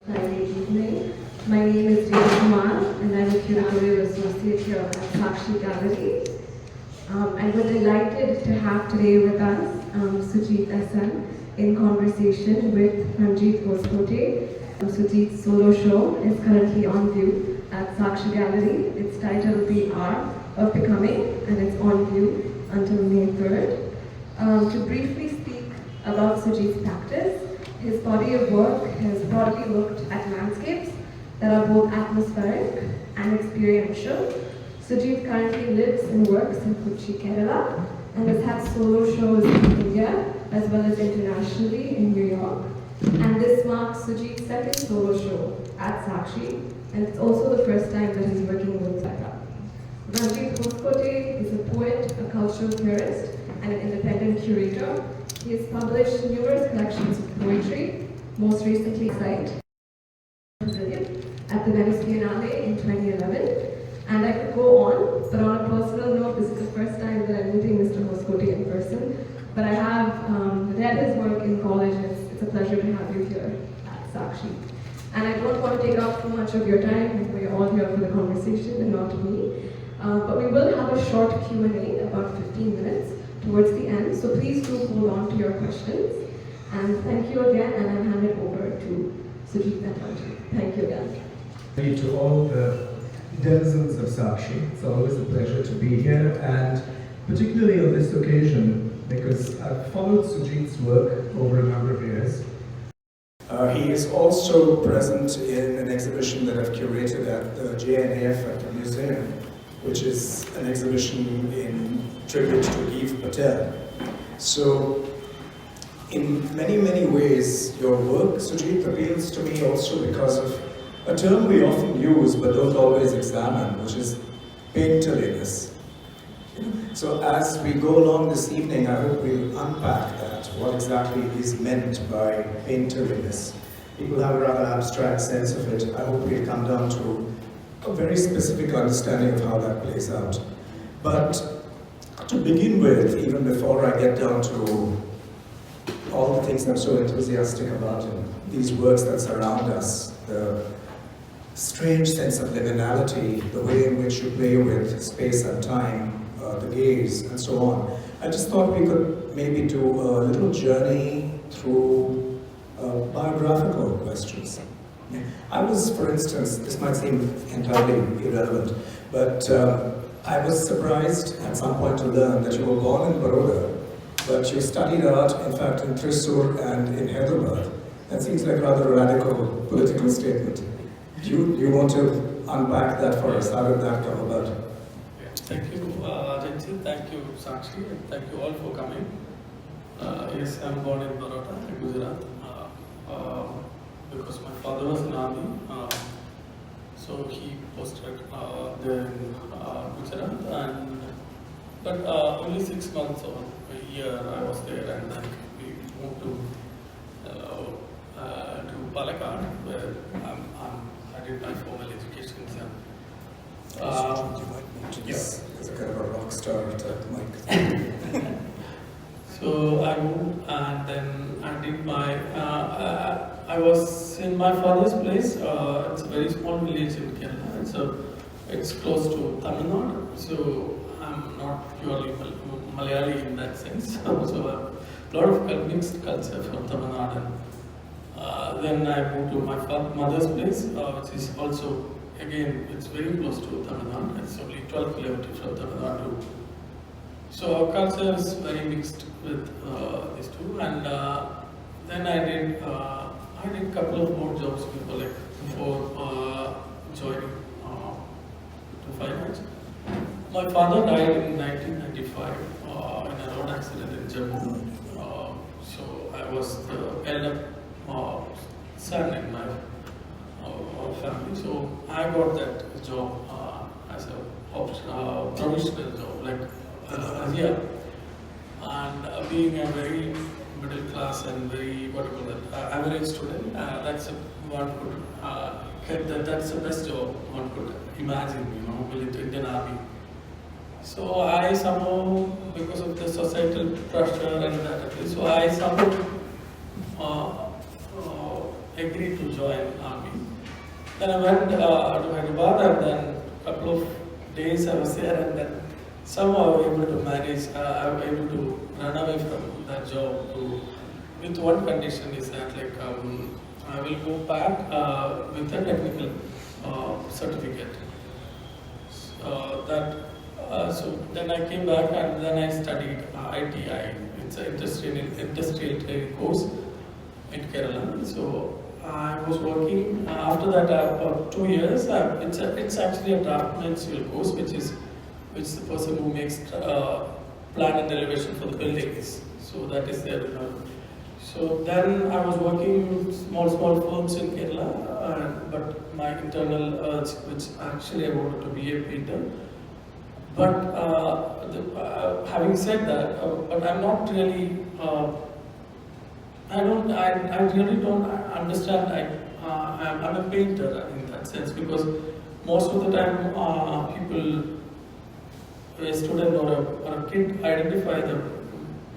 Hi, good evening. My name is Rita and I'm a curatorial associate here at Sakshi Gallery. And we're delighted to have today with us Sujith SN in conversation with Ranjit Hoskote. Sujith's solo show is currently on view at Sakshi Gallery. It's titled The Art of Becoming, and it's on view until May 3rd. To briefly speak about Sujith's practice, his body of work has broadly looked at landscapes that are both atmospheric and experiential. Sujith currently lives and works in Kochi, Kerala, and has had solo shows in India as well as internationally in New York. And this marks Sujith's second solo show at Sakshi, and it's also the first time that he's working with Saka. Ranjit Hoskote is a poet, a cultural theorist, and an independent curator. He has published numerous collections of poetry, most recently Sight at the Venice Biennale in 2011. And I could go on, but on a personal note, this is the first time that I'm meeting Mr. Hoskote in person. But I have read his work in college, and it's a pleasure to have you here at Sakshi. And I don't want to take up too much of your time, we're all here for the conversation and not me. But we will have a short Q&A, about 15 minutes, towards the end, so please do hold on to your questions. And thank you again, and I'll hand it over to Sujith and Ranjit. Thank you again. Thank you to all the denizens of Sakshi. It's always a pleasure to be here, and particularly on this occasion, because I've followed Sujith's work over a number of years. He is also present in an exhibition that I've curated at the JNAF at the museum, which is an exhibition in tribute to Eve Patel. So, in many, many ways, your work, Sujith, appeals to me also because of a term we often use but don't always examine, which is painterliness. So as we go along this evening, I hope we'll unpack that, what exactly is meant by painterliness. People have a rather abstract sense of it. I hope we'll come down to a very specific understanding of how that plays out. But to begin with, even before I get down to all the things I'm so enthusiastic about in these works that surround us, the strange sense of liminality, the way in which you play with space and time, the gaze, and so on. I just thought we could maybe do a little journey through biographical questions. I was, for instance, this might seem entirely irrelevant, but I was surprised at some point to learn that you were born in Baroda, but you studied art, in fact, in Thrissur and in Hyderabad. That seems like a rather radical political statement. Do you want to unpack that for us? How did that come about? Thank you, Ranjit. Thank you, Sakshi. And thank you all for coming. Yes, I'm born in Baroda, Gujarat. Because my father was in army, so he posted there in Gujarat. But only 6 months or a year I was there, and then we moved to Palakkad, where I did my formal education. Yes, as a kind of a rock star type mic. So I moved, and then I did my. I was in my father's place. It's a very small village in Kerala. It's close to Tamil Nadu. So I'm not purely Malayali in that sense. So a lot of mixed culture from Tamil Nadu. Then I moved to my mother's place, which is also, again, it's very close to Tamil Nadu. It's only 12 kilometers from Tamil Nadu. So our culture is very mixed with these two. And then I did a couple of more jobs before joining to finance. My father died in 1995 in a road accident in Jammu. So I was the elder son in my family. So I got that job as a provisional job, like yeah. And being a very middle class and very average student, that's one could get that's the best job one could imagine, with the Indian Army. So I somehow, because of the societal pressure and that, so I somehow agreed to join army. Then I went to Hyderabad, and then a couple of days I was there, and then somehow I was able to manage, I was able to run away from that job with one condition is that I will go back with a technical certificate. So then I came back and then I studied ITI. It's an industrial training course in Kerala. So I was working after that for 2 years. It's actually a draftsmanship course, which the person who makes plan and elevation for the buildings. So that is there. So then I was working with small firms in Kerala, but my internal urge, which actually I wanted to be a painter. But having said that, but I'm not really. I really don't understand. I'm a painter in that sense, because most of the time people, a student or a kid, identify them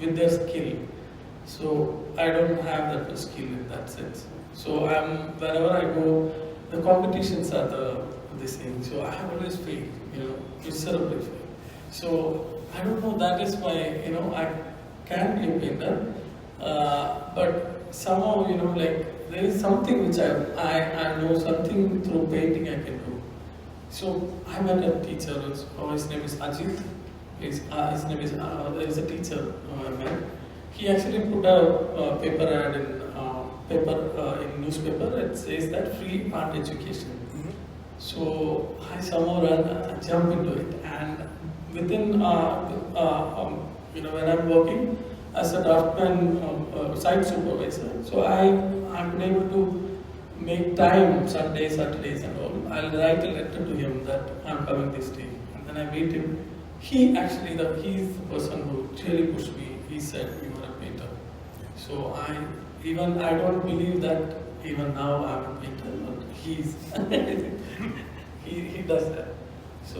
with their skill. So I don't have that skill in that sense. So wherever I go, the competitions are this thing. So I have always failed, miserably failed. So I don't know. That is why I can be a painter, but somehow there is something which I know something through painting I can do. So I met a teacher. His name is Ajit. His name is there is a teacher I met. He actually put a paper ad in newspaper. It says that free art education. Mm-hmm. So I somehow jump into it, and within when I'm working as a draftsman, site supervisor, so I'm able to make time Sundays, Saturdays, and all. I'll write a letter to him that I'm coming this day, and then I meet him. He actually he's the person who really pushed me. He said, "You are a painter." So I don't believe that even now I'm a painter, but he does that. So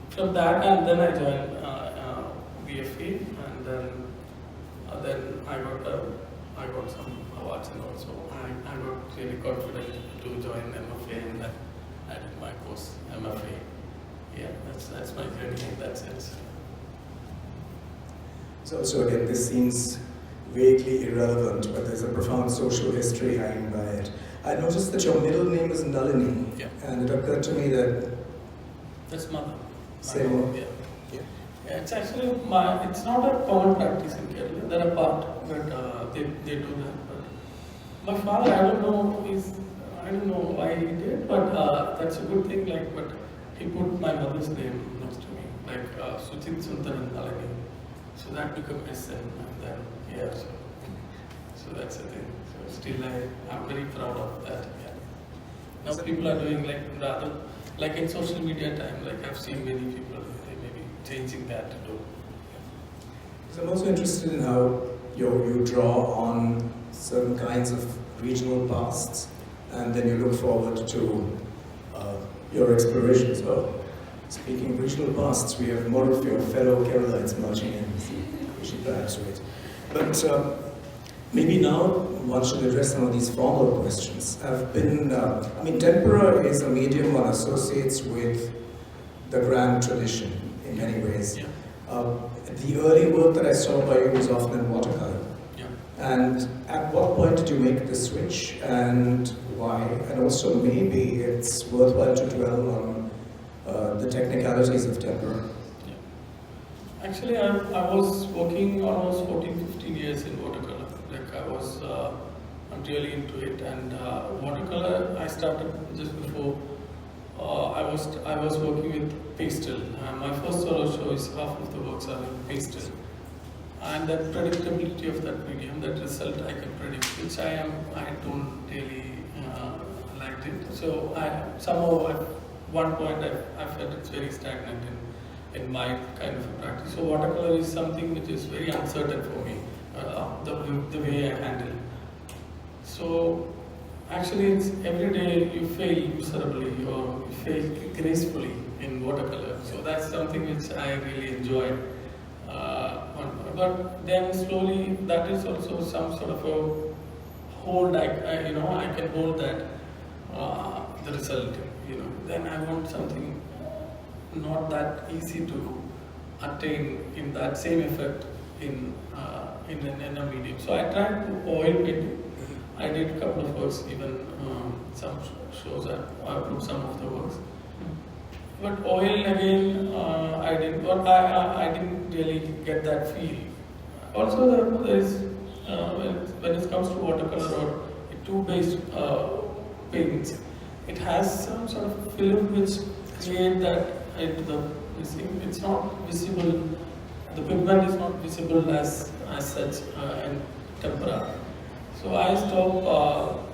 from that, and then I joined BFA, and then I got some awards, and also I got really confident to join MFA, and then I did my course MFA. Yeah, that's my journey in that sense. So again, this seems vaguely irrelevant, but there's a profound social history hanging by it. I noticed that your middle name is Nalini, Yeah. and it occurred to me that That's mother. Same. Yeah. Yeah, it's actually it's not a common practice in Kerala. There are part but they do that. But my father, I don't know why he did, but that's a good thing. But he put my mother's name next to me, Sujith SN. So that became SN, and then here. So that's the thing. So still, I'm very proud of that. Yeah. Now people are doing rather. Like in social media time, I've seen many people, they may be changing that to do. So I'm also interested in how you draw on certain kinds of regional pasts, and then you look forward to your explorations. Oh, speaking of regional pasts, we have more of your fellow Keralites marching in. We should perhaps wait. But maybe now one should address some of these formal questions. Tempera is a medium one associates with the grand tradition in many ways. Yeah. The early work that I saw by you was often in watercolor. Yeah. And at what point did you make the switch, and why? And also maybe it's worthwhile to dwell on the technicalities of tempera. Yeah. Actually, I was working almost 14-15 years in watercolor. I'm really into it, and watercolor I started just before I was working with pastel. My first solo show is half of the works are in pastel, and that predictability of that medium, that result I can predict, which I don't really liked it. So somehow at one point I felt it's very stagnant in my kind of a practice. So watercolor is something which is very uncertain for me. The way I handle. So actually, it's every day you fail miserably or you fail gracefully in watercolor. So that's something which I really enjoy. But then slowly, that is also some sort of a hold, I can hold that, the result, then I want something not that easy to attain in that same effect in a medium. So I tried to oil painting. I did a couple of works, even some shows I put some of the works. But oil again, I didn't really get that feel. Also, there is when it comes to watercolor or two-based paints, it has some sort of film which create that it's not visible. The pigment is not visible as such in tempera. So I stopped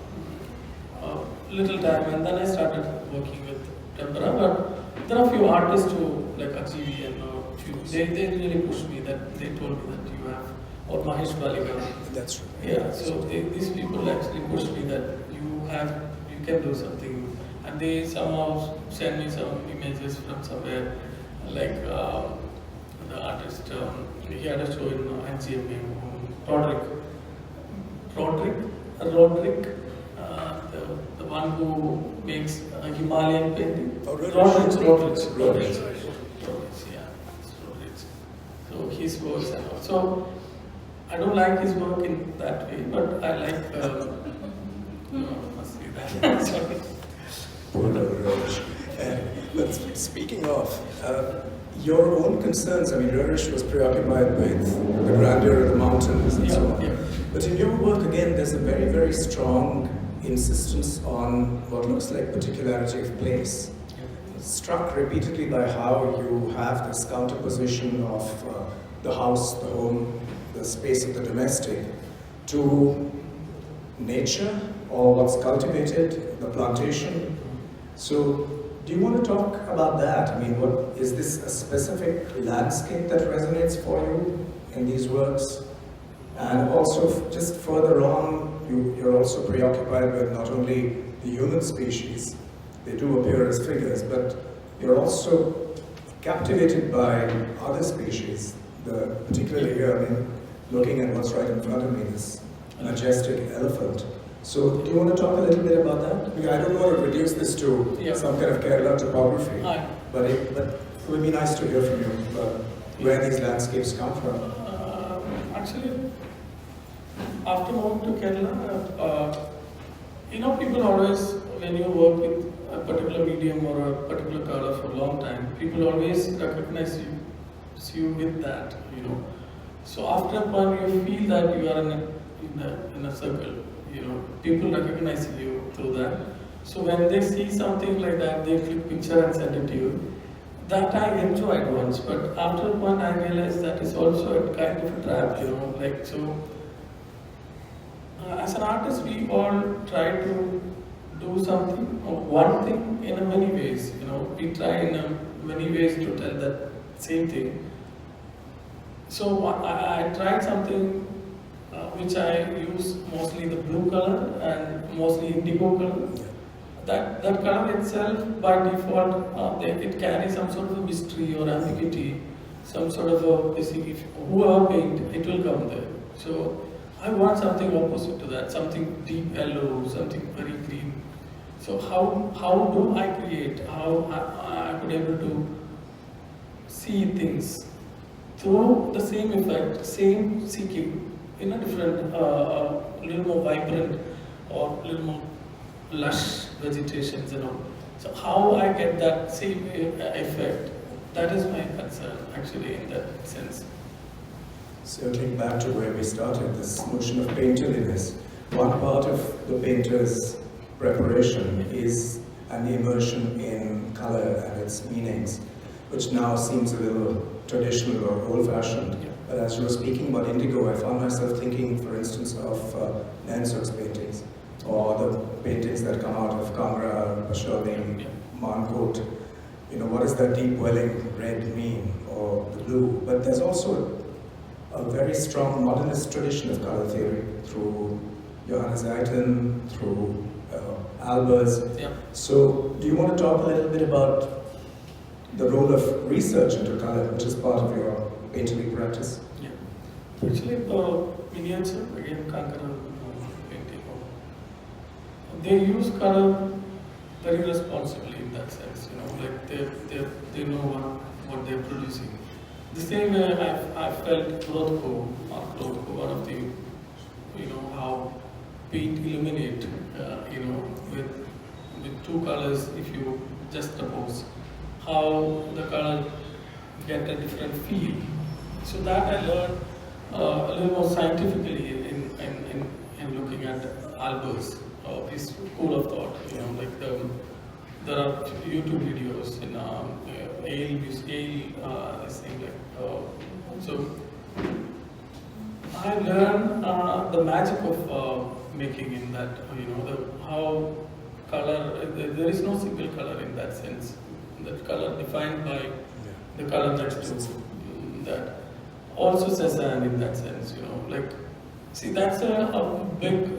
little time and then I started working with tempera. But there are a few artists who, like Ajivi and they really pushed me, that they told me that you have, or Mahesh Balika. That's true. Yeah, so these people actually pushed me that you can do something, and they somehow sent me some images from somewhere, like the artist, he had a show in NGMA, Roderick, the one who makes Himalayan painting. Oh, Roderick, yeah, Roderick. So his works and all. So I don't like his work in that way, but I like. Must say that. Sorry. But speaking of your own concerns, I mean, Rorish was preoccupied with the grandeur of the mountains and so on. Yeah. But in your work, again, there's a very, very strong insistence on what looks like particularity of place. Struck repeatedly by how you have this counterposition of the house, the home, the space of the domestic, to nature or what's cultivated, the plantation. So, do you want to talk about that? I mean, is this a specific landscape that resonates for you in these works? And also, just further on, you're also preoccupied with not only the human species, they do appear as figures, but you're also captivated by other species, particularly here, I mean, looking at what's right in front of me, this majestic elephant. So, do you want to talk a little bit about that? I mean, I don't want to reduce this to some kind of Kerala topography, but it would be nice to hear from you about where these landscapes come from. Actually, after moving to Kerala, people always, when you work with a particular medium or a particular color for a long time, people always recognize you with that, So after a point, you feel that you are in a circle. People recognize you through that. So when they see something like that, they click picture and send it to you. That I enjoyed once, but after a point, I realized that is also a kind of a trap, so. As an artist, we all try to do something or one thing in many ways. We try in many ways to tell that same thing. So I tried something which I use mostly the blue color and mostly indigo color. That color itself, by default, it carries some sort of a mystery or ambiguity, some sort of a, if whoever paint, it will come there. So I want something opposite to that, something deep yellow, something very green. So how do I create? How I could able to see things through the same effect, same seeking, in a different, little more vibrant or little more lush vegetations and all. So how I get that same effect, that is my concern actually in that sense. Circling back to where we started, this notion of painterliness, one part of the painter's preparation is an immersion in color and its meanings, which now seems a little traditional or old-fashioned. Yeah. But as you were speaking about indigo, I found myself thinking, for instance, of Nansok's paintings, or the paintings that come out of Kangra, Pashawin, Mankote. What does that deep welling red mean, or the blue? But there's also a very strong modernist tradition of color theory through Johannes Eyten, through Albers. Yeah. So, do you want to talk a little bit about the role of research into color, which is part of your painterly practice? Yeah. Actually, miniature, again, Kankara painting, they use color very responsibly in that sense, like they know what they're producing. The same way I felt Rothko, one of the, how paint illuminate, with two colors, if you just oppose, how the color get a different feel. So that I learned a little more scientifically in looking at Albers, his school of thought. Like there are YouTube videos in this thing so I learned the magic of making in that, how color, there is no single color in that sense. That color defined by the color next to that. Also Cezanne in that sense, like, see, that's a big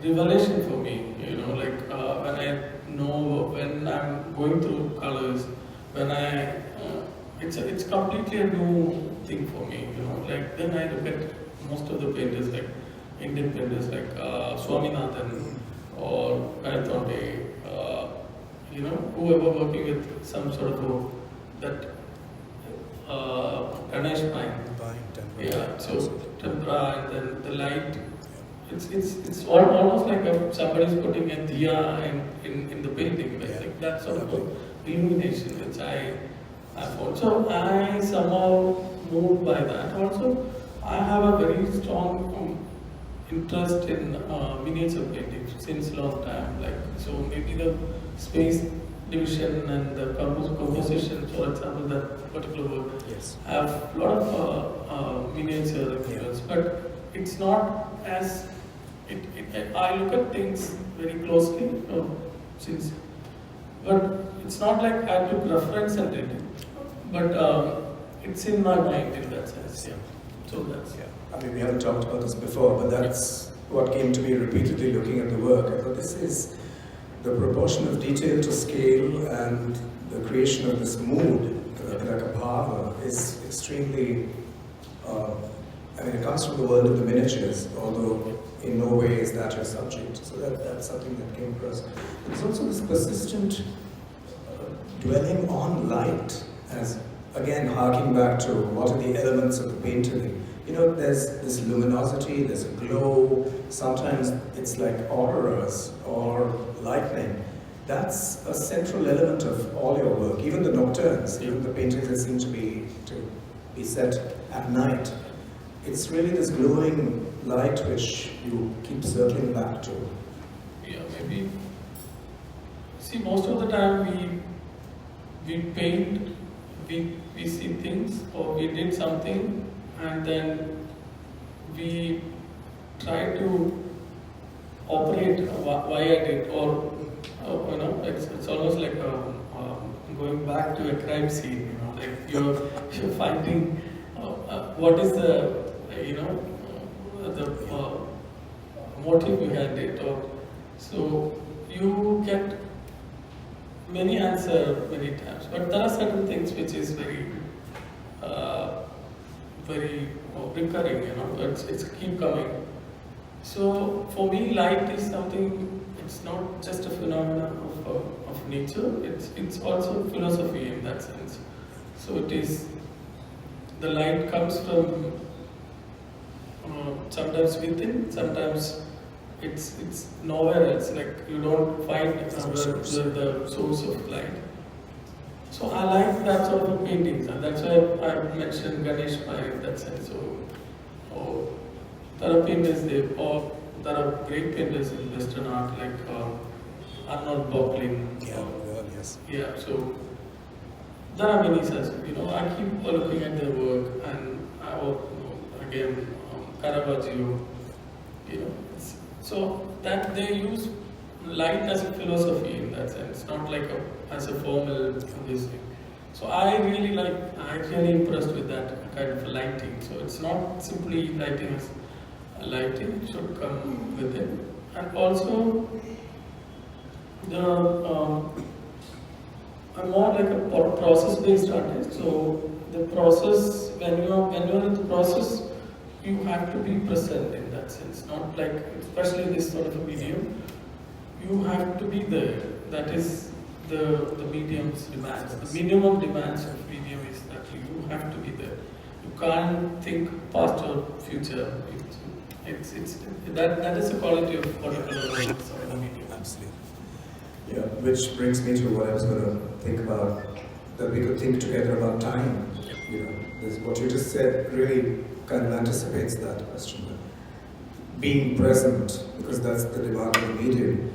revelation for me, like when I know, when I'm going through colors, when it's completely a new thing for me, like then I look at most of the painters, like Indian painters like Swaminathan or Gayatronde, whoever working with some sort of that Ganesh pine. Yeah, so tempera and then the light. It's almost like somebody's putting a diya in the painting, like that sort of illumination which I found. So I somehow moved by that. Also, I have a very strong interest in miniature painting since long time. Like, so maybe the space division and the composition, for example, that particular work have a lot of miniature influence, but it's not as I look at things very closely but it's not like I took reference and did it, but it's in my mind in that sense. Yeah. So that's I mean, we haven't talked about this before, but that's what came to me repeatedly looking at the work. I thought this is the proportion of detail to scale and the creation of this mood, like a bhava, is extremely, it comes from the world of the miniatures, although in no way is that your subject. So that's something that came across. There's also this persistent dwelling on light, as again harking back to what are the elements of the painting. There's this luminosity, there's a glow, sometimes it's like auroras or lightning. That's a central element of all your work, even the nocturnes, even the paintings that seem to be set at night. It's really this glowing light which you keep circling back to. Yeah, maybe. See, most of the time we paint, we see things, or we did something, and then we try to operate why I did, or it's almost like going back to a crime scene. Like you're finding what is the motive behind it, or so you get many answers many times, but there are certain things which is very recurring, it's keep coming. So for me, light is something, it's not just a phenomenon of nature, it's also philosophy in that sense. So it is, the light comes from sometimes within, sometimes it's nowhere else, like you don't find the source of light. So I like that sort of paintings, and that's why I mentioned Ganesh in that sense. So there are painters there, or there are great painters in Western art like Arnold Böcklin. Yes. Yeah, so there are many such. I keep looking at their work, and again Caravaggio. So that they use light as a philosophy in that sense, not like as a formal this thing. So I'm really impressed with that kind of lighting. So it's not simply lighting as a lighting, it should come with it. And also, I'm more like a process-based artist. So the process, when you're in the process, you have to be present in that sense. Not like, especially this sort of a medium, you have to be there. That is the medium's demands. The minimum demands of medium is that you have to be there. You can't think past or future. That is the quality of particular works of the medium. Absolutely. Yeah, which brings me to what I was going to think about, that we could think together about time. You know, what you just said really kind of anticipates that question. Being present, because that's the demand of the medium,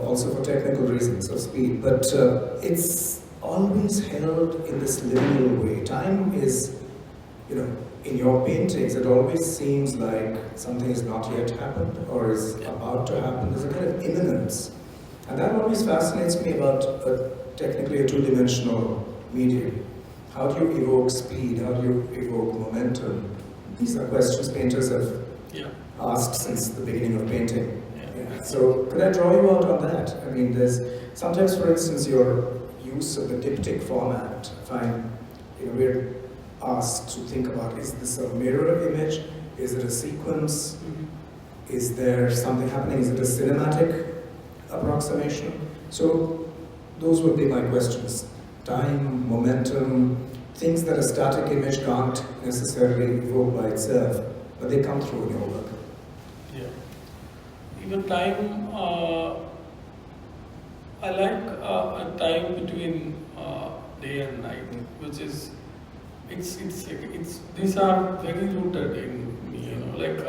also for technical reasons of speed, but it's always held in this liminal way. Time is, you know, in your paintings, it always seems like something has not yet happened or is about to happen. There's a kind of imminence. And that always fascinates me about technically a two-dimensional medium. How do you evoke speed? How do you evoke momentum? These are questions painters have asked since the beginning of painting. Yeah. So could I draw you out on that? I mean, there's sometimes, for instance, your use of the diptych format. We're asked to think about, is this a mirror image? Is it a sequence? Is there something happening? Is it a cinematic approximation? So those would be my questions. Time, momentum, things that a static image can't necessarily evoke by itself, but they come through in your work. Yeah. Even time, I like a time between day and night, which is, these are very rooted in me, you know, like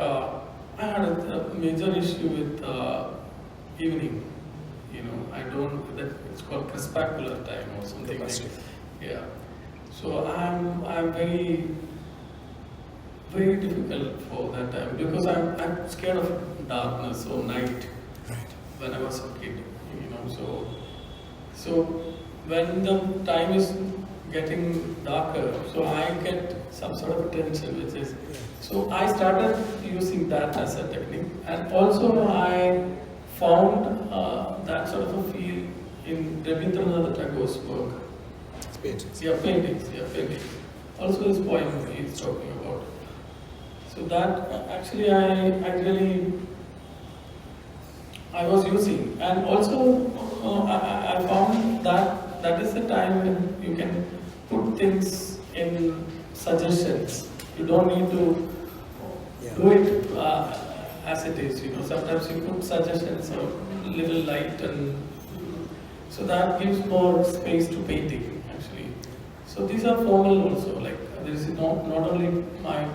I had a major issue with evening, you know, it's called crepuscular time or something like that. Yeah. So I'm very, very difficult for that time because I'm scared of darkness or night when I was a kid, you know, so when the time is getting darker, so I get some sort of tension, which is, so I started using that as a technique, and also I found that sort of a feel in Rabindranath Tagore's work. Paintings. Yeah, paintings. Also his poem he's talking about. So that actually I was using, and also I found that is the time when you can put things in suggestions. You don't need to do it as it is. You know, sometimes you put suggestions of little light, and so that gives more space to painting actually. So these are formal also. Like this is not only my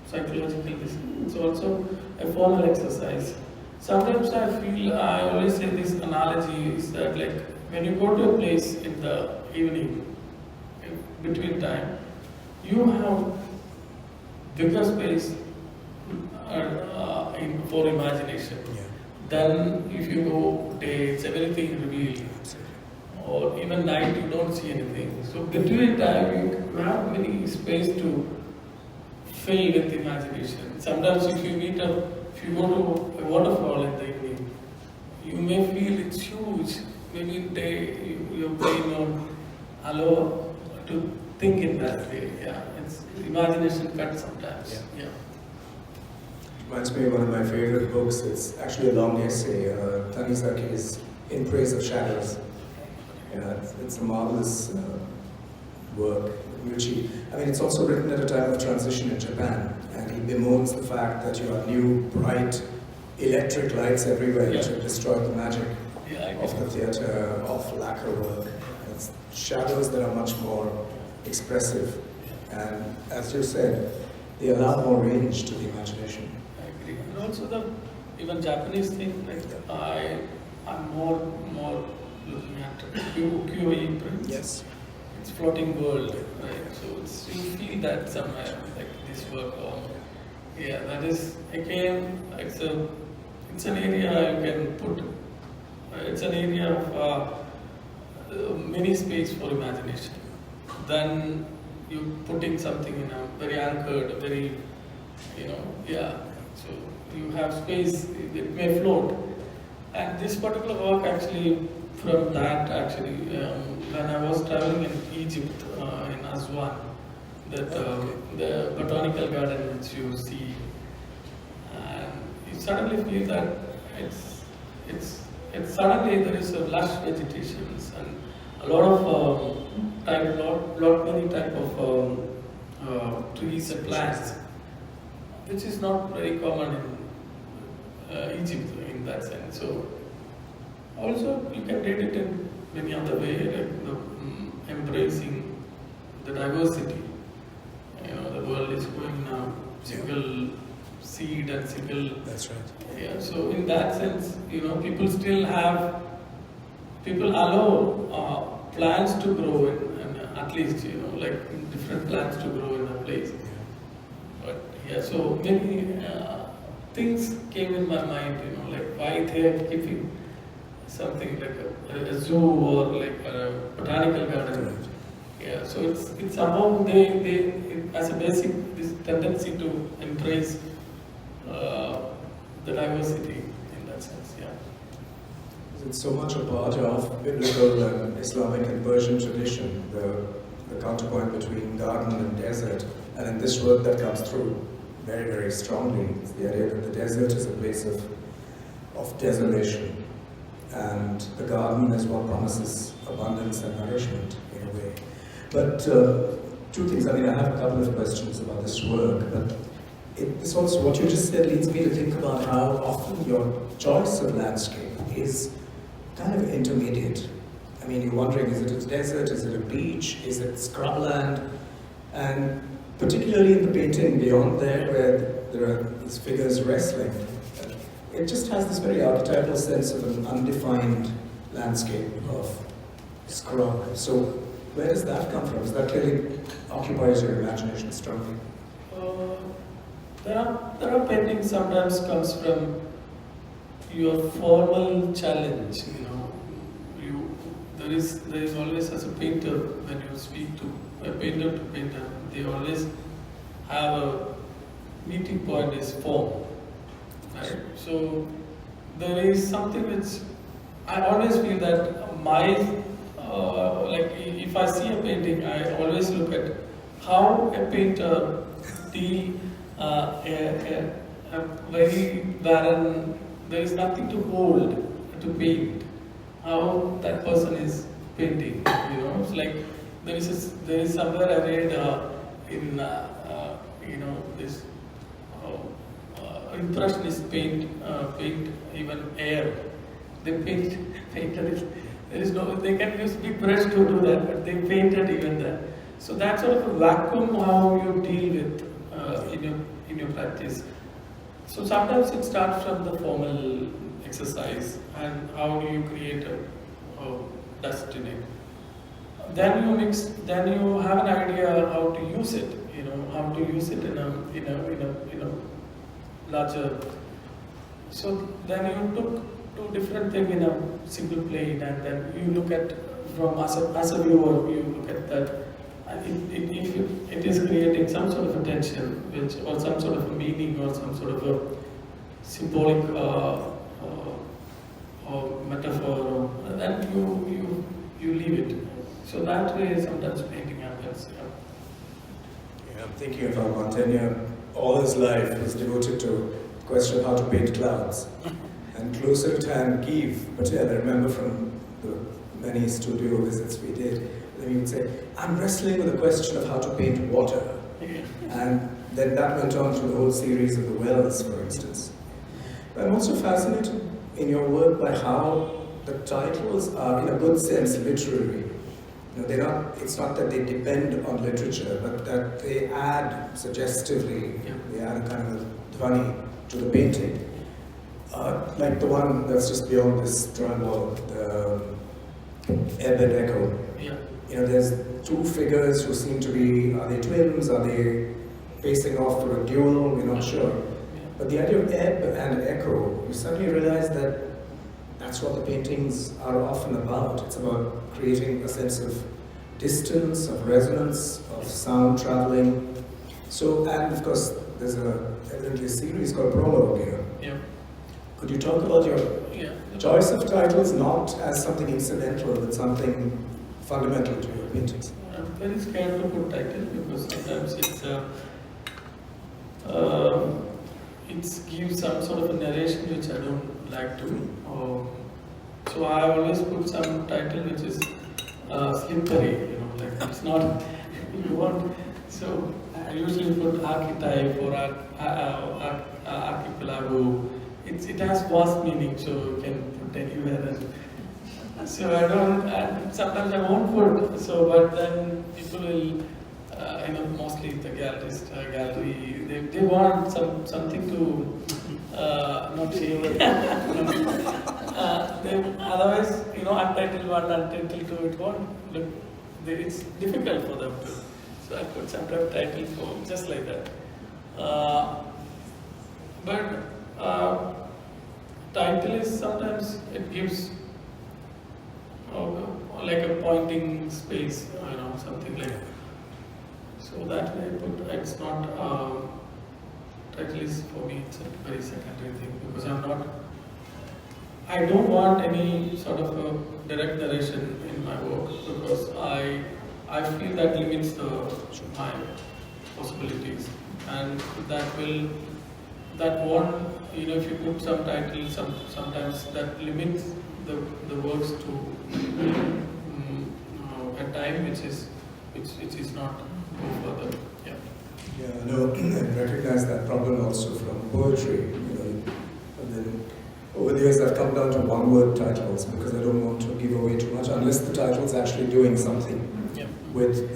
psychological decision, it's also a formal exercise. Sometimes I feel, I always say this analogy is that, like, when you go to a place in the evening, between time, you have bigger space for imagination. Then if you go day, it's everything revealed. Or even night, you don't see anything. So between time, you have many space to fill with imagination. Sometimes if you go to a waterfall in the evening, you may feel it's huge. Maybe in day your brain won't allow to think in that way. Yeah, it's imagination cut sometimes. Yeah. Reminds me of one of my favorite books. It's actually a long essay. Tanizaki's In Praise of Shadows. Yeah, it's a marvelous work. It's also written at a time of transition in Japan, and he bemoans the fact that you have new, bright, electric lights everywhere which have destroyed the magic of the theatre, of lacquer work. It's shadows that are much more expressive, and as you said, they allow more range to the imagination. I agree. And also even Japanese thing, like I'm more looking at QE prints. Yes. It's floating world, right? So you feel that somewhere, like this work. That is again, it's an area you can put. It's an area of many space for imagination. Then you putting something in a very anchored, very, So you have space. It may float. And this particular work actually, from that when I was traveling in Egypt, in Aswan, the botanical garden which you see, and you suddenly feel that it's it's suddenly there is a lush vegetations and a lot of many type of trees and plants, which is not very common in Egypt in that sense. So also you can read it in many other way, like embracing the diversity. You know, the world is going now single seed and single. That's right. Yeah. So in that sense, you know, people allow plants to grow in at least, you know, like different plants to grow in a place. But yeah, so many things came in my mind, you know, like why they are keeping something like a zoo or like a botanical garden. Yeah, so it's about they as a basic this tendency to embrace the diversity in that sense. Yeah. It's so much a part of biblical and Islamic and Persian tradition, the counterpoint between garden and desert. And in this work that comes through very, very strongly. It's the idea that the desert is a place of desolation. And the garden is what promises abundance and nourishment in a way. But two things, I mean, I have a couple of questions about this work, but this also, what you just said leads me to think about how often your choice of landscape is kind of intermediate. I mean, you're wondering, is it a desert, is it a beach, is it scrubland? And particularly in the painting beyond there, where there are these figures wrestling, it just has this very archetypal sense of an undefined landscape of scrub. So where does that come from? Does that clearly occupies your imagination strongly? There are paintings sometimes comes from your formal challenge. You know, there is always, as a painter, when you speak to a painter to painter, they always have a meeting point is form. Right? So there is something which I always feel that like if I see a painting, I always look at how a painter deal a very barren. There is nothing to hold to paint. How that person is painting, you know, it's like there is somewhere I read in you know, this impressionist paint even air. They painted it. There is no, they can use big brush to do that, but they painted even that. So that sort of a vacuum how you deal with in your practice. So sometimes it starts from the formal exercise and how do you create a dust in it. Then you have an idea how to use it. You know, how to use it in a larger. So then you took two different things in a single plane, and then you look at from as a viewer, you look at that. It is creating some sort of a tension, or some sort of a meaning, or some sort of a symbolic or metaphor, and then you leave it. So that way, sometimes painting happens. Yeah, I'm thinking about Montaigne. All his life was devoted to the question of how to paint clouds, and closer at hand, Kiev. But yeah, I remember from the many studio visits we did. Then he would say, I'm wrestling with the question of how to paint water. And then that went on through the whole series of the wells, for instance. But I'm also fascinated in your work by how the titles are, in a good sense, literary. You know, it's not that they depend on literature, but that they add suggestively, they add a kind of dhvani to the painting. Like the one that's just beyond this drawing wall, the ebb and echo. Yeah. You know, there's two figures who seem to be, are they twins, are they facing off for a duel, we're not sure. But the idea of ebb and echo, you suddenly realize that that's what the paintings are often about. It's about creating a sense of distance, of resonance, of sound traveling. So, and of course, there's evidently a series called Prologue here. Yeah. Could you talk about your choice of titles not as something incidental, but something fundamental to your paintings? I'm very scared to put titles because sometimes it gives some sort of a narration which I don't like to. So I always put some title which is slippery, like it's not, you want, so I usually put archetype or archipelago. It has vast meaning, so you can put anywhere. And so I don't, and sometimes I won't put, so but then people will, mostly the gallery, they want something to not share. Otherwise, untitled one, untitled two, it won't look, it's difficult for them to. So I put sometimes title for just like that. But title is sometimes it gives like a pointing space, something like that. So that way I put, it's not, title is for me, it's a very secondary thing because I don't want any sort of a direct narration in my work because I feel that limits my possibilities, and that one, if you put some title, sometimes that limits the works to a time which is not go further. Yeah. Yeah, no, I recognize that problem also from poetry. And then over the years I've come down to one-word titles because I don't want to give away too much unless the title's actually doing something with.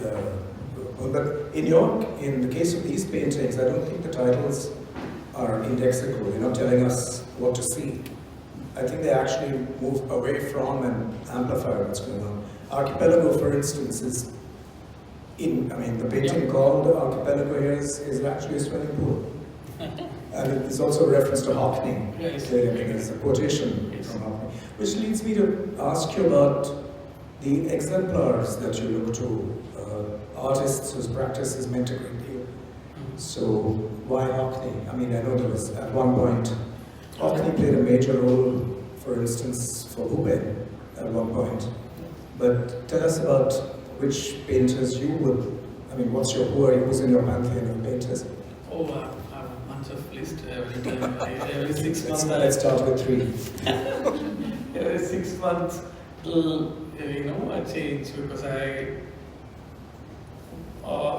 But in the case of these paintings, I don't think the titles are indexical. They're not telling us what to see. I think they actually move away from and amplify what's going on. Archipelago, for instance, is the painting called Archipelago here is actually a swimming pool. And it is also a reference to Hockney. It's a quotation from Hockney. Which leads me to ask you about the exemplars that you look to, artists whose practice is meant a great deal. So why Hockney? I know there was, at one point, Hockney played a major role, for instance, for Ruben at one point. But tell us about which painters you would, who's in your pantheon of painters? Oh, I have a bunch of lists every time. Every 6 months. Let's start with 3. Every 6 months, I change because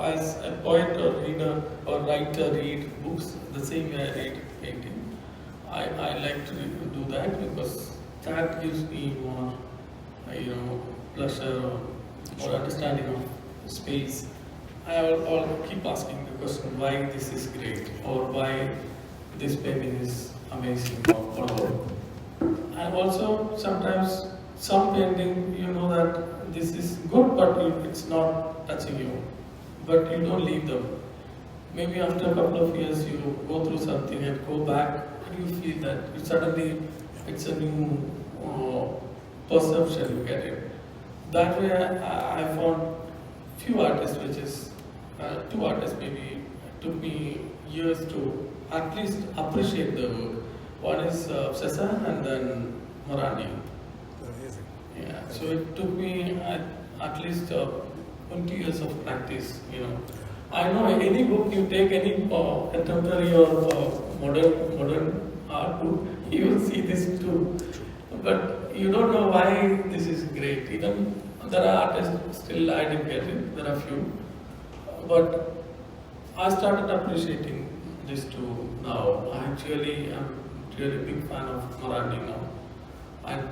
as a poet or reader or writer read books the same way I read painting. I like to do that because that gives me more, pleasure or more understanding of space. I'll keep asking the question why this is great or why this painting is amazing or whatever. And also sometimes some painting that this is good but it's not touching you, but you don't leave them. Maybe after a couple of years you go through something and go back and you feel that suddenly it's a new perception you get it. That way I found few artists, which is 2 artists maybe, took me years to at least appreciate the work. One is Cezanne and then Morandi. Amazing. Yeah, so it took me at least 20 years of practice, I know any book you take, any contemporary or modern art book, you will see this too. But you don't know why this is great. Even there are artists, still I didn't get it, there are few. But I started appreciating this too now. I'm really a big fan of Morandi now. And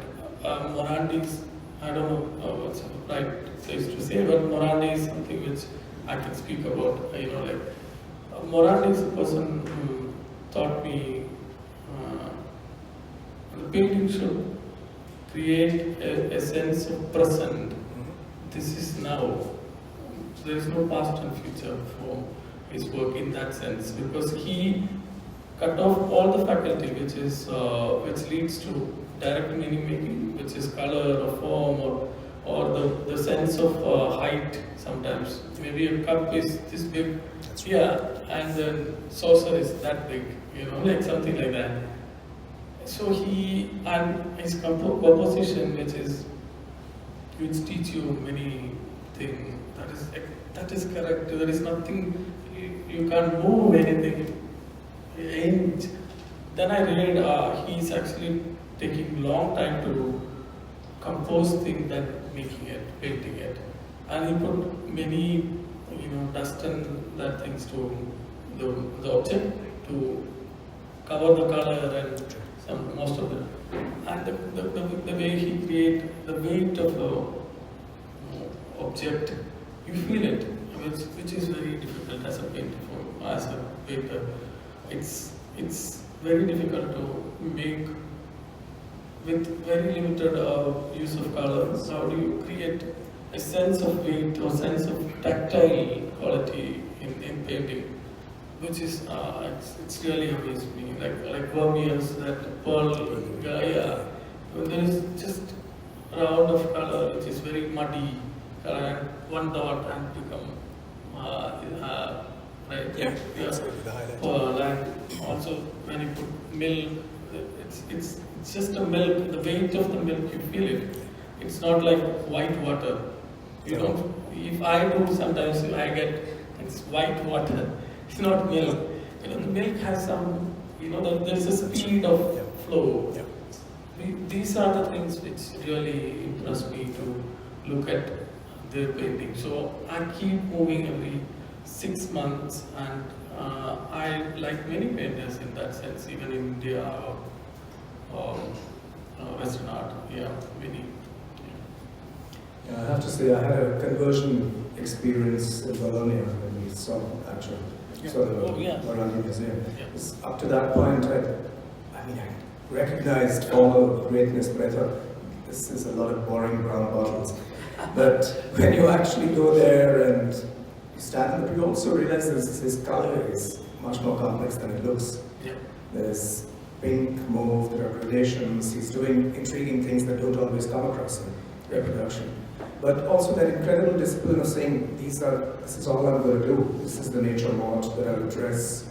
Morandi's, I don't know what's the right place to say, but Morandi is something which I can speak about. Morandi is a person who taught me the painting should create a sense of present. This is now. There is no past and future for his work in that sense, because he cut off all the faculty which leads to direct meaning making, which is color or form or the sense of height sometimes. Maybe a cup is this big, and the saucer is that big, like something like that. So and his composition, which teach you many things, that is correct. There is nothing, you can't move anything. And then I read he's actually taking long time to composed thing than making it, painting it. And he put many, dust and that things to the object to cover the color and most of it. And the way he create the weight of the object, you feel it, which is very difficult as a painter. As a painter, it's very difficult to make with very limited use of colors. How do you create a sense of weight or sense of tactile quality in painting, which is it's really amazed me. Like Vermeer's that pearl, yeah. When there is just a round of color which is very muddy color and one dot and become right. Yeah. The highlight. Pearl, and also when you put milk, it's just a milk. The weight of the milk, you feel it. It's not like white water. You don't. If I do, sometimes I get it's white water. It's not milk. The milk has some. There's a speed of flow. Yeah. These are the things which really impress me to look at their painting. So I keep moving every 6 months, and I like many painters in that sense, even in India or Western art. Yeah, many. I have to say, I had a conversion experience in Bologna when we saw the Morandi Museum. Yeah. Up to that point, I recognized formal greatness, but I thought, this is a lot of boring brown bottles. But when you actually go there and you stand up, you also realize his color is much more complex than it looks. Yeah. There's pink, mauve, there are gradations. He's doing intriguing things that don't always come across in reproduction. But also that incredible discipline of saying, this is all I'm going to do. This is the nature mode that I will address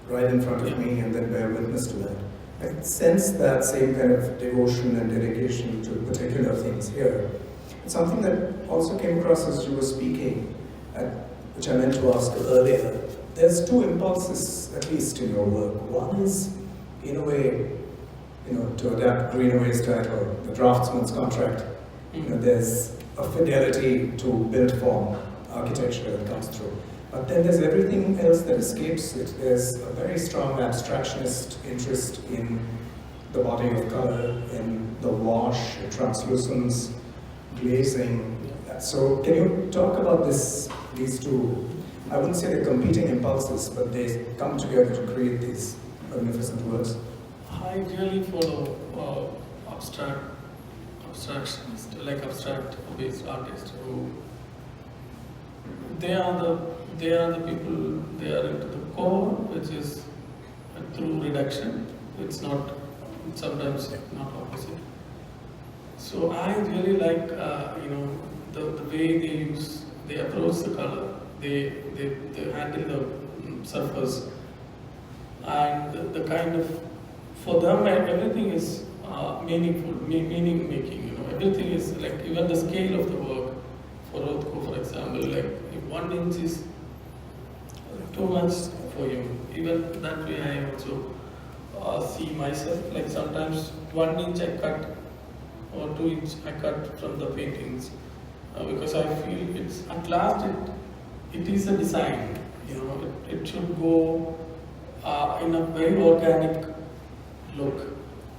right in front of me and then bear witness to that. I sense that same kind of devotion and dedication to particular things here. It's something that also came across as you were speaking, which I meant to ask earlier. There's two impulses, at least in your work. One is, in a way, to adapt Greenaway's title, the draftsman's contract. There's a fidelity to built form architecture that comes through. But then there's everything else that escapes it. There's a very strong abstractionist interest in the body of color, in the wash, translucence, glazing. So can you talk about these two, I wouldn't say they're competing impulses, but they come together to create these magnificent works? I really follow abstractionist, like abstract-based artists who they are the people. They are into the core, which is through reduction. It's not sometimes not opposite. So I really like the way they approach the color. They handle the surface, and the kind of, for them everything is meaningful, meaning making. Everything is like, even the scale of the work. For Rothko, for example, like if 1 inch is too much for him, even that way I also see myself. Like sometimes 1 inch I cut or 2 inch I cut from the paintings because I feel it's at last it is a design. It should go in a very organic look.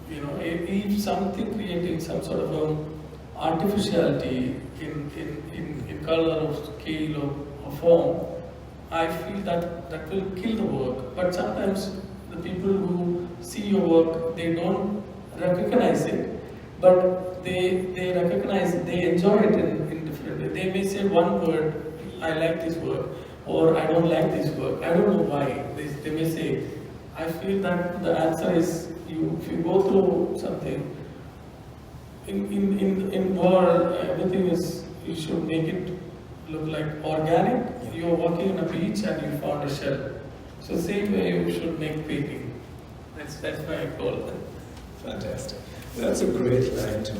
If something creating some sort of artificiality in color or scale or form, I feel that will kill the work. But sometimes the people who see your work, they don't recognize it, but they recognize it, they enjoy it in different ways. They may say one word, I like this work, or I don't like this work. I don't know why. They may say, I feel that the answer is, if you go through something, in world, everything is, you should make it look like organic. You're walking on a beach and you found a shell. So same way you should make painting. That's why I call it. Fantastic. That's a great line to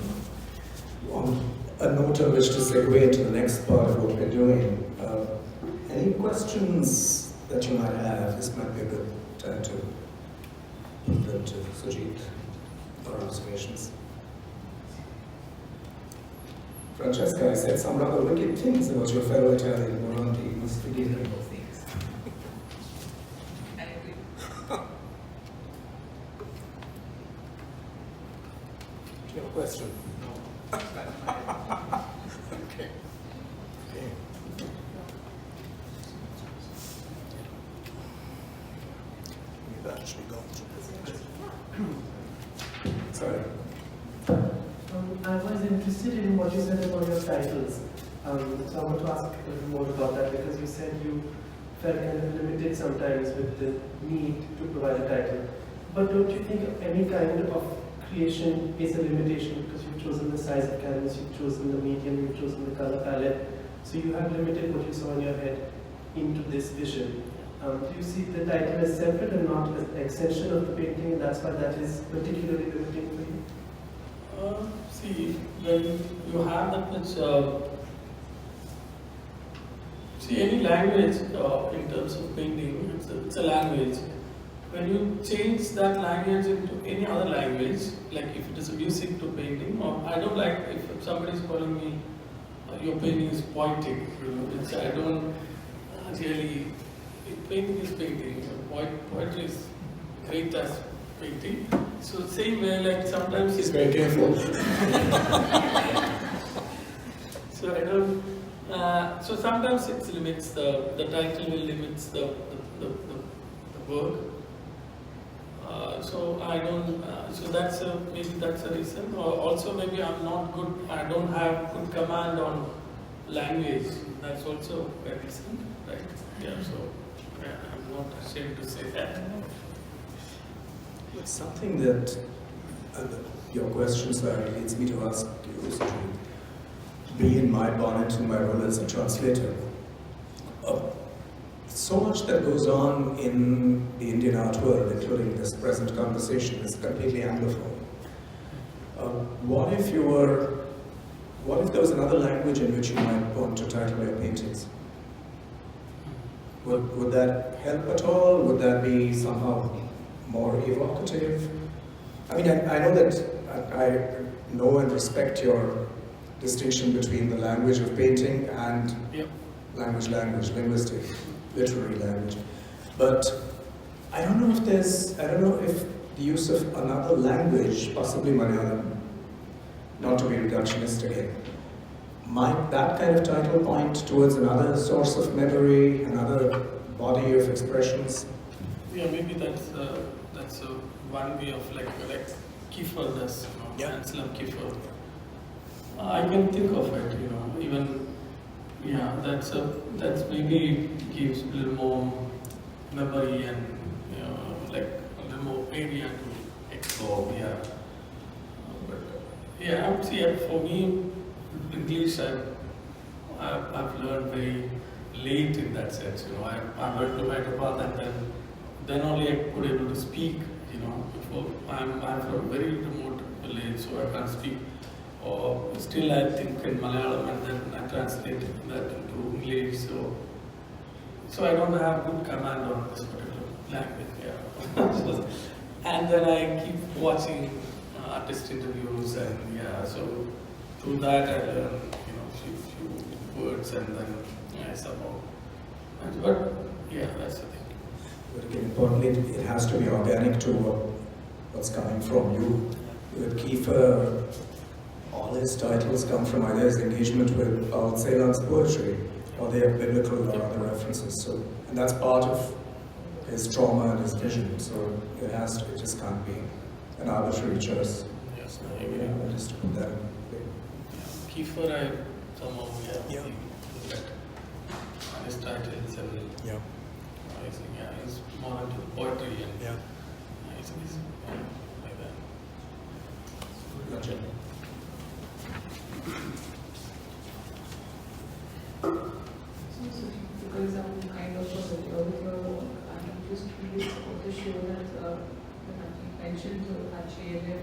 on a note on which to segue into the next part of what we're doing. Any questions that you might have? This might be a good time to put them to Sujith or observations. Francesca, I said some rather wicked things about your fellow Italian Morandi. You must forgive me. I agree. Do you have a question? No. Okay. Okay. We've actually gone through this. Sorry. I was interested in what you said about your titles. So I want to ask a little more about that because you said you felt kind of limited sometimes with the need to provide a title. But don't you think any kind of creation is a limitation because you've chosen the size of canvas, you've chosen the medium, you've chosen the color palette. So you have limited what you saw in your head into this vision. Do you see the title as separate and not as an extension of the painting, and that's why that is particularly limiting for you? See, when you have that much, see any language in terms of painting, it's a language. When you change that language into any other language, like if it is music to painting, or I don't like if somebody is calling me, your painting is poetic, which I don't really, painting is painting, poetry is great as painting. So same way, like sometimes He's very careful. So I don't. So sometimes it limits the title will limits the work. So I don't. So that's maybe that's a reason. Or also maybe I'm not good. I don't have good command on language. That's also a reason, right? Yeah. So yeah, I'm not ashamed to say that. It's something that your question, sir, leads me to ask you is to be in my bonnet in my role as a translator. So much that goes on in the Indian art world, including this present conversation, is completely Anglophone. What if there was another language in which you might want to title your paintings? Would that help at all? Would that be somehow more evocative? I mean, I know that I know and respect your distinction between the language of painting and language, linguistic, literary language. But I don't know if the use of another language, possibly Malayalam, not to be reductionist again, might that kind of title point towards another source of memory, another body of expressions? Yeah, maybe that's one way of like Kiefer does, Anselm Kiefer. I can think of it, even that's maybe gives a little more memory and like a little more area to explore. Yeah, but I would say for me, English I've learned very late in that sense. I learned to write about and then only I could able to speak. Before I'm from a very remote village, so I can't speak. Or still I think in Malayalam and then I translate that into English. So I don't have good command on this particular language. Yeah. And then I keep watching artist interviews and so through that I learn few words and then somehow. But that's the thing. But again, importantly, it has to be organic to what's coming from you. With Kiefer, all his titles come from either his engagement with Paul Celan's poetry or they have biblical or other references. So, and that's part of his trauma and his vision. So it just can't be an arbitrary choice. Yes, I just to put that in. Kiefer, I somehow look at his titles and he's more into poetry and he's like that. Gotcha. Because I'm kind of familiar with your work, I'm just curious about the show that you mentioned,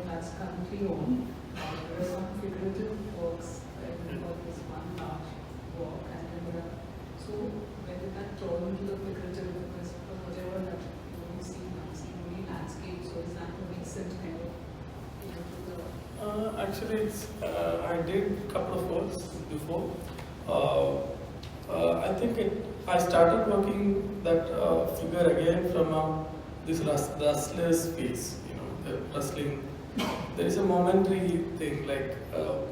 that's currently on. There are some figurative works, like this one large work, and then so when did that turn into the figurative? Because whatever that you see, I'm seeing only landscape, so is that a recent kind of to the Actually, I did a couple of works before. I think I started working that figure again from this rustler's face, the rustling. There is a momentary thing, like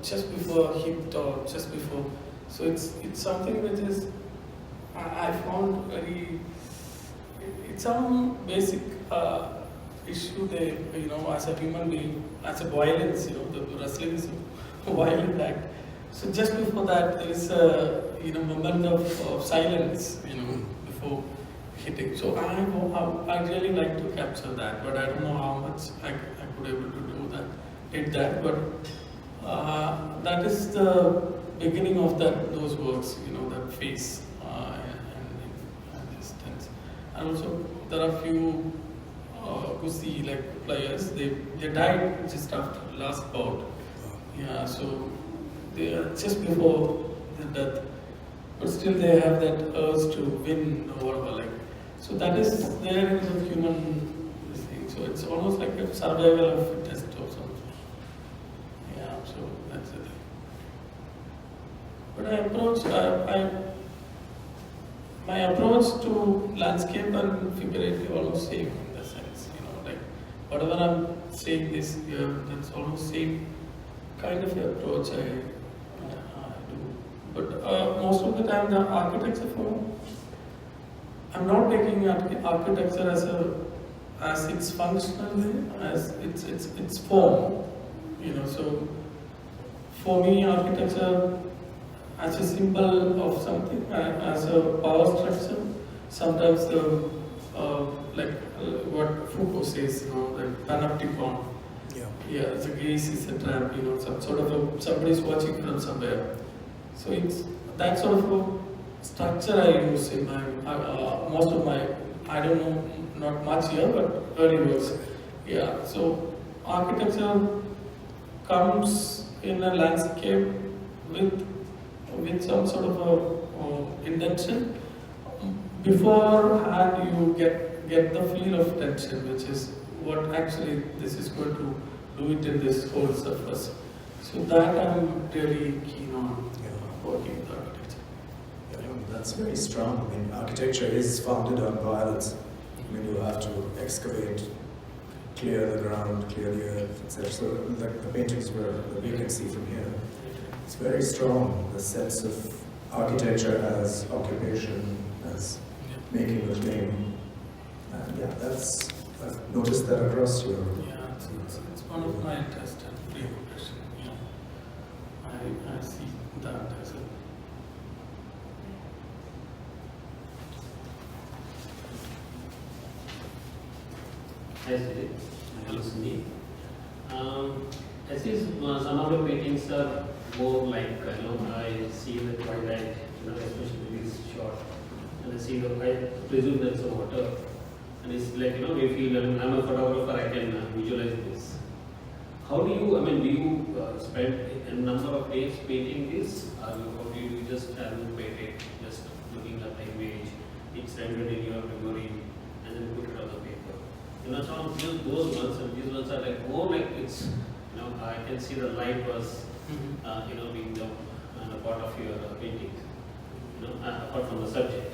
just before hit or just before. So it's something which is I found very. It's some basic issue there, as a human being, as a violence, the wrestling is a violent act. So just before that, there is a moment of silence, before hitting. So I really like to capture that, but I don't know how much I could able to did that. But that is the beginning of those works, that phase and this tense. And also there are few Kusi like players. They died just after the last bout. Yeah, so they are just before the death, but still they have that urge to win or whatever. So that is there in the human thing. So it's almost like a survival of fittest or something. Yeah, so that's the thing. But my approach to landscape and figurative almost same in the sense, whatever I'm saying this here, that's almost same kind of approach I do. But most of the time the architecture form, I'm not taking architecture as its functional thing, as its form. So for me, architecture as a symbol of something, as a power structure. Sometimes what Foucault says, like panopticon. Yeah, the gaze is a trap. Some sort of somebody's watching from somewhere. So it's that sort of a structure I use in my most of my, I don't know, not much here, but early works. Yeah, so architecture comes in a landscape with some sort of a intention. Beforehand, you get the feel of tension, which is what actually this is going to do it in this whole surface. So that I'm really keen on working with architecture. That's very strong. I mean, architecture is founded on violence. I mean, you have to excavate, clear the ground, clear the earth, etc. So, like the paintings that we can see from here, it's very strong. The sense of architecture as occupation, as making the claim. And I've noticed that across your. Yeah, it's one of my interests and preoccupation. I see that as a. Hi, Sujith. Hello, Cindy. I see some of the paintings are more like, I see the twilight, especially this shot, and I see I presume that's the water, and it's like, we feel, I'm a photographer, I can visualize this. How do you, do you spend a number of days painting this, or do you just have to paint it, just looking at the image, it's rendered in your memory, and then put it on the paper? Some of those ones, and these ones are like more like it's, I can see the light was, being the part of your painting, apart from the subject.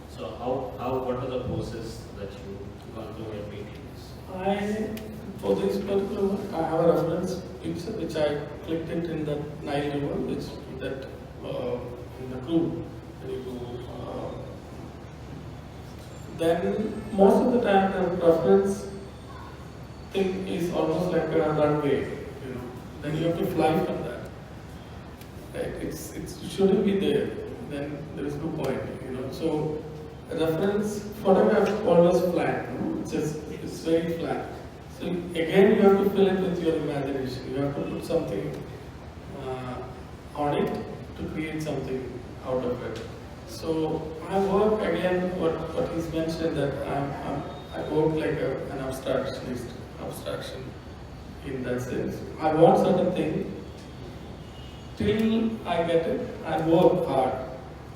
So what are the process that you gone through your paintings? For this particular work, I have a reference picture which I clicked it in the Nile River, which that in the crew. Then most of the time the reference thing is almost like a runway, Then you have to fly from that. Right? It shouldn't be there. Then there is no point, So a reference photograph always flat, it's very flat. So again, you have to fill it with your imagination. You have to put something on it to create something out of it. So I work again. What he's mentioned that I work like an abstraction in that sense. I want certain thing. Till I get it, I work hard.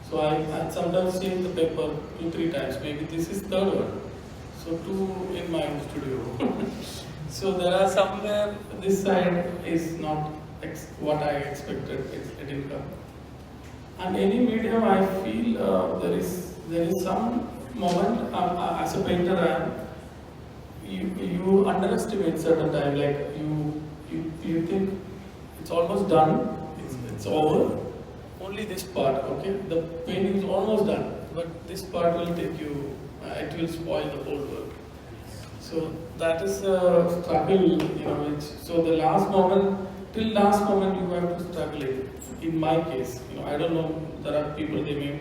So I sometimes change the paper 2-3 times. Maybe this is third one. So 2 in my studio. So there are somewhere this side is not what I expected. It didn't come. And any medium, I feel there is some moment as a painter, you underestimate certain time. Like you think it's almost done. It's over. Only this part, okay? The painting is almost done, but this part will take you. It will spoil the whole work. So that is a struggle, so the last moment, till last moment you have to struggle it. In my case, I don't know, there are people, they may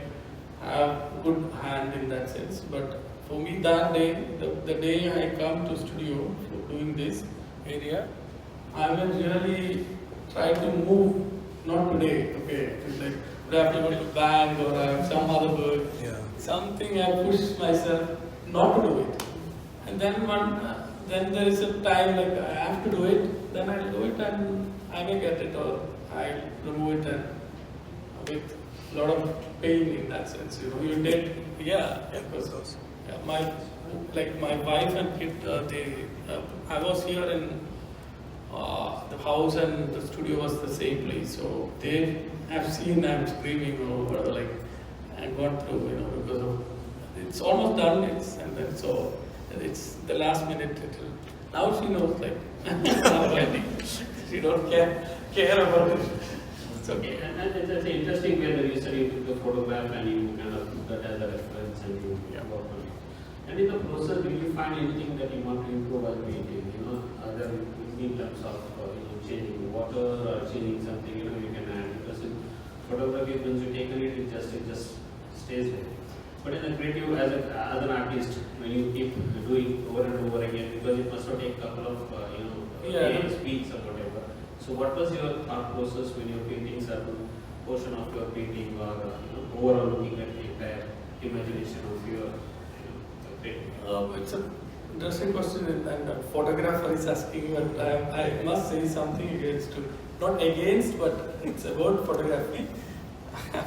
have good hand in that sense, but for me that day, the day I come to studio for doing this area, I will really try to move, not today, okay, it's like, I have to go to bank or I have some other work, something I push myself not to do it. And then then there is a time like I have to do it, then I'll do it and I may get it or I'll remove it and with a lot of pain in that sense. You take, because my wife and kid, I was here in the house and the studio was the same place, so they have seen I'm screaming or whatever, and gone through, because of it's almost done. It's the last minute. Now she knows, she don't care about it. It's okay. And that's an interesting way that you said you took the photograph and you kind of took that as a reference and you work on it. And in the process, did you find anything that you want to improve while painting? Other in terms of changing water or changing something, you can add. Because in photography, once you take it, it just stays there. But in a creative, as an artist, when you keep doing over and over again, because it must not take a couple of speaks or whatever. So what was your thought process when you're painting certain portion of your painting or overall looking at the entire imagination of your painting? It's an interesting question, and the photographer is asking, but I must say something against it. Not against, but it's about photography.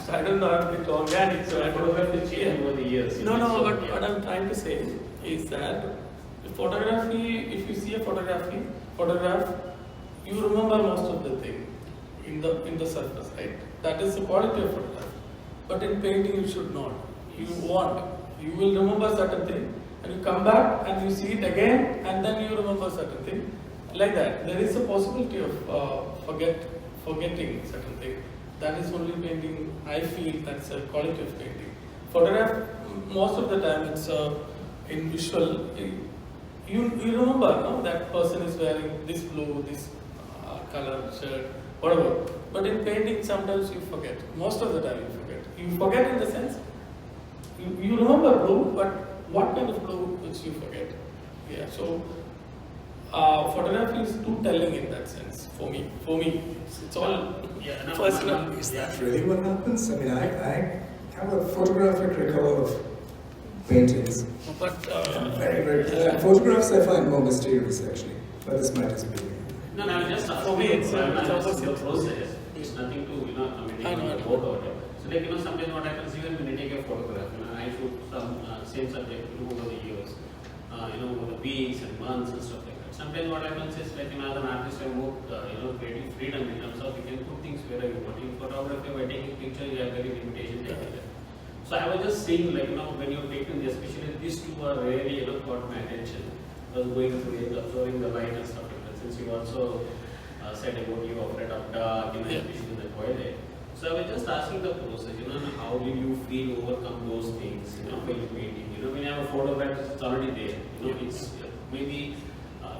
So I don't know if it's organic, so I don't know if it's changed over the years. No, but what I'm trying to say is that photography, if you see a photograph, you remember most of the thing in the surface, right? That is the quality of photograph. But in painting, you should not. You will remember certain thing, and you come back and you see it again, and then you remember certain thing. Like that, there is a possibility of forgetting certain thing. That is only painting, I feel that's a quality of painting. Photograph, most of the time it's in visual, you remember, no? That person is wearing this blue, this color shirt, whatever. But in painting, sometimes you forget. Most of the time you forget. You forget in the sense, you remember blue, but what kind of blue which you forget. So photography is too telling in that sense, for me. It's all personal. Is that really what happens? I mean, I have a photographic record of paintings. But very, very photographs I find more mysterious actually, but this might just be. No, I'm just asking. For me, it's the opposite. process. It's nothing to commenting on the board or whatever. So sometimes what happens even when you take a photograph, I shoot some same subject over the years, over the weeks and months and stuff like that. Sometimes what happens is as an artist, I have more creative freedom in terms of you can put things wherever you want. In photography, by taking pictures, you have very limitation technical. So I was just saying, when you're taking, especially these two are really, caught my attention. I was going through it, observing the light and stuff like that. Since you also said about you afraid of dark, especially in the twilight. So I was just asking the process, how did you feel overcome those things, when you're painting? When you have a photograph, it's already there. It's maybe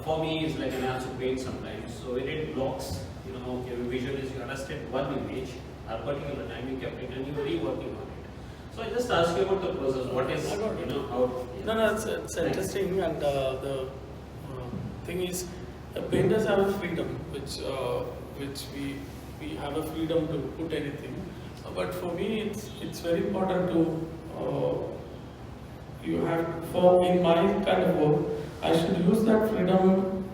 for me, it's like an art to paint sometimes. So when it blocks, visually you understand one image, at a particular time you kept it and you were reworking on it. So I just asked you about the process. What is, how? No, it's interesting, and the thing is, painters have a freedom, which we have a freedom to put anything. But for me, it's very important to you have in my kind of work, I should use that freedom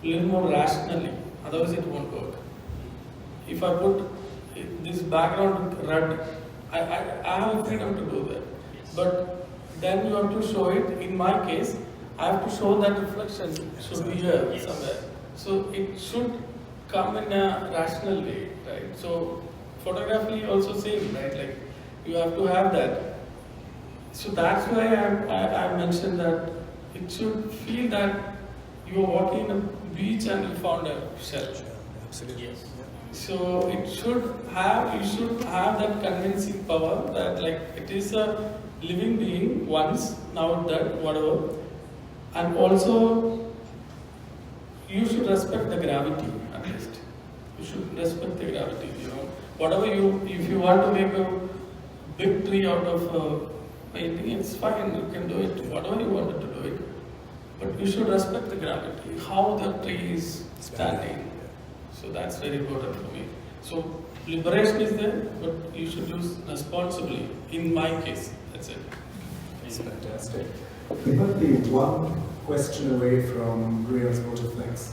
a little more rationally. Otherwise, it won't work. If I put this background red, I have a freedom to do that. But then you have to show it. In my case, I have to show that reflection should be here somewhere. So it should come in a rational way, right? So photography also same, right? Like you have to have that. So that's why I mentioned that it should feel that you are walking on a beach and you found a shell. Absolutely. Yes. So you should have that convincing power that like it is a living being once, now that, whatever. And also, you should respect the gravity at least. You should respect the gravity, you know. Whatever if you want to make a big tree out of a painting, it's fine, you can do it, whatever you wanted to do it. But you should respect the gravity, how the tree is standing. So that's very important for me. So liberation is there, but you should use responsibly. In my case, that's it. It's fantastic. We might be one question away from Ria's Motorflex.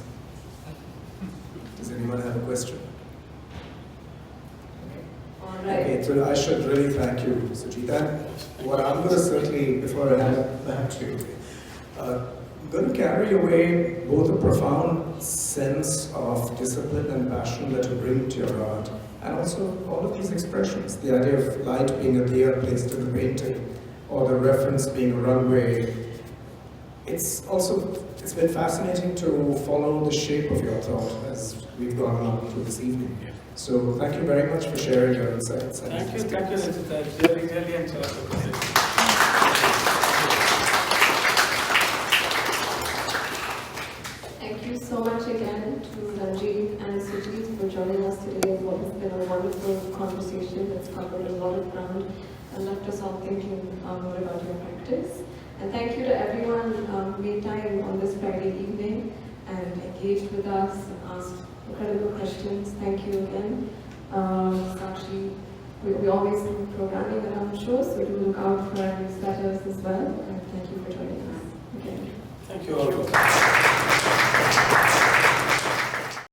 Does anyone have a question? All right. Okay, so I should really thank you, Sujita. What I'm going to certainly, before I hand it back to you, I'm going to carry away both a profound sense of discipline and passion that you bring to your art, and also all of these expressions, the idea of light being a deer placed in the painting, or the reference being a runway. It's been fascinating to follow the shape of your thought as we've gone along through this evening. So thank you very much for sharing your insights. Thank you, Ranjit. I really enjoyed the conversation. Thank you so much again to Ranjit and Sujith for joining us today. What has been a wonderful conversation that's covered a lot of ground and left us all thinking more about your practice. And thank you to everyone who made time on this Friday evening and engaged with us and asked incredible questions. Thank you again. Sakshi, we always do programming around shows, so do look out for our newsletters as well. And thank you for joining us again. Thank you all.